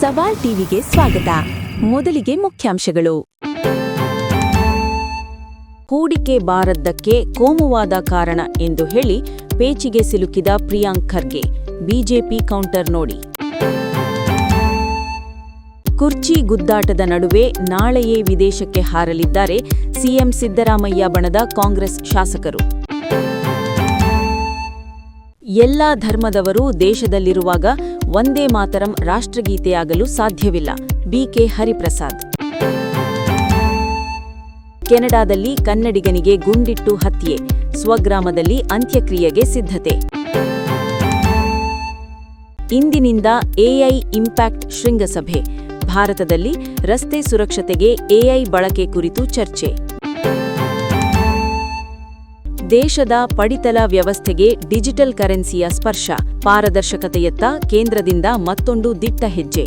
ಸವಾಲ್ ಟಿವಿಗೆ ಸ್ವಾಗತ. ಮೊದಲಿಗೆ ಮುಖ್ಯಾಂಶಗಳು. ಹೂಡಿಕೆ ಬಾರದ್ದಕ್ಕೆ ಕೋಮುವಾದ ಕಾರಣ ಎಂದು ಹೇಳಿ ಪೇಚಿಗೆ ಸಿಲುಕಿದ ಪ್ರಿಯಾಂಕ್ ಖರ್ಗೆ. ಬಿಜೆಪಿ ಕೌಂಟರ್ ನೋಡಿ. ಕುರ್ಚಿ ಗುದ್ದಾಟದ ನಡುವೆ ನಾಳೆಯೇ ವಿದೇಶಕ್ಕೆ ಹಾರಲಿದ್ದಾರೆ ಸಿಎಂ ಸಿದ್ದರಾಮಯ್ಯ ಬಣದ ಕಾಂಗ್ರೆಸ್ ಶಾಸಕರು. ಎಲ್ಲಾ ಧರ್ಮದವರು ದೇಶದಲ್ಲಿರುವಾಗ ವಂದೇ ಮಾತರಂ ರಾಷ್ಟ್ರಗೀತೆಯಾಗಲು ಸಾಧ್ಯವಿಲ್ಲ. ಬಿಕೆ ಹರಿಪ್ರಸಾದ್. ಕೆನಡಾದಲ್ಲಿ ಕನ್ನಡಿಗನಿಗೆ ಗುಂಡಿಟ್ಟು ಹತ್ಯೆ, ಸ್ವಗ್ರಾಮದಲ್ಲಿ ಅಂತ್ಯಕ್ರಿಯೆಗೆ ಸಿದ್ಧತೆ. ಇಂದಿನಿಂದ ಎಐ ಇಂಪ್ಯಾಕ್ಟ್ ಶೃಂಗಸಭೆ, ಭಾರತದಲ್ಲಿ ರಸ್ತೆ ಸುರಕ್ಷತೆಗೆ ಎಐ ಬಳಕೆ ಕುರಿತು ಚರ್ಚೆ. ದೇಶದ ಪಡಿತರ ವ್ಯವಸ್ಥೆಗೆ ಡಿಜಿಟಲ್ ಕರೆನ್ಸಿಯ ಸ್ಪರ್ಶ, ಪಾರದರ್ಶಕತೆಯತ್ತ ಕೇಂದ್ರದಿಂದ ಮತ್ತೊಂದು ದಿಟ್ಟ ಹೆಜ್ಜೆ.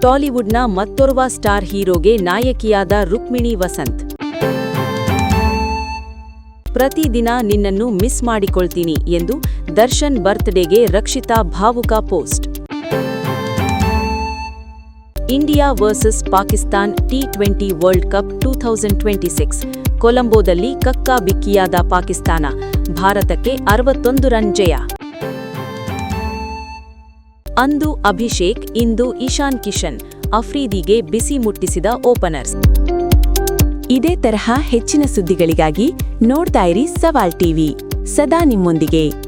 ಟಾಲಿವುಡ್ನ ಮತ್ತೋರ್ವ ಸ್ಟಾರ್ ಹೀರೋಗೆ ನಾಯಕಿಯಾದ ರುಕ್ಮಿಣಿ ವಸಂತ್. ಪ್ರತಿದಿನ ನಿನ್ನನ್ನು ಮಿಸ್ ಮಾಡಿಕೊಳ್ತೀನಿ ಎಂದು ದರ್ಶನ್ ಬರ್ತ್ಡೇಗೆ ರಕ್ಷಿತಾ ಭಾವುಕ ಪೋಸ್ಟ್. ಇಂಡಿಯಾ ವರ್ಸಸ್ ಪಾಕಿಸ್ತಾನ್ ಟಿ20 ವರ್ಲ್ಡ್ ಕಪ್ 2026, ಕೊಲಂಬೋದಲ್ಲಿ ಕಕ್ಕಾ ಬಿಕ್ಕಿಯಾದ ಪಾಕಿಸ್ತಾನ, ಭಾರತಕ್ಕೆ 61 ರನ್ ಜಯ. ಅಂದು ಅಭಿಷೇಕ್, ಇಂದು ಇಶಾನ್ ಕಿಶನ್, ಅಫ್ರೀದಿಗೆ ಬಿಸಿ ಮುಟ್ಟಿಸಿದ ಓಪನರ್ಸ್. ಇದೇ ತರಹ ಹೆಚ್ಚಿನ ಸುದ್ದಿಗಳಿಗಾಗಿ ನೋಡ್ತಾ ಇರಿ ಸವಾಲ್ ಟಿವಿ, ಸದಾ ನಿಮ್ಮೊಂದಿಗೆ.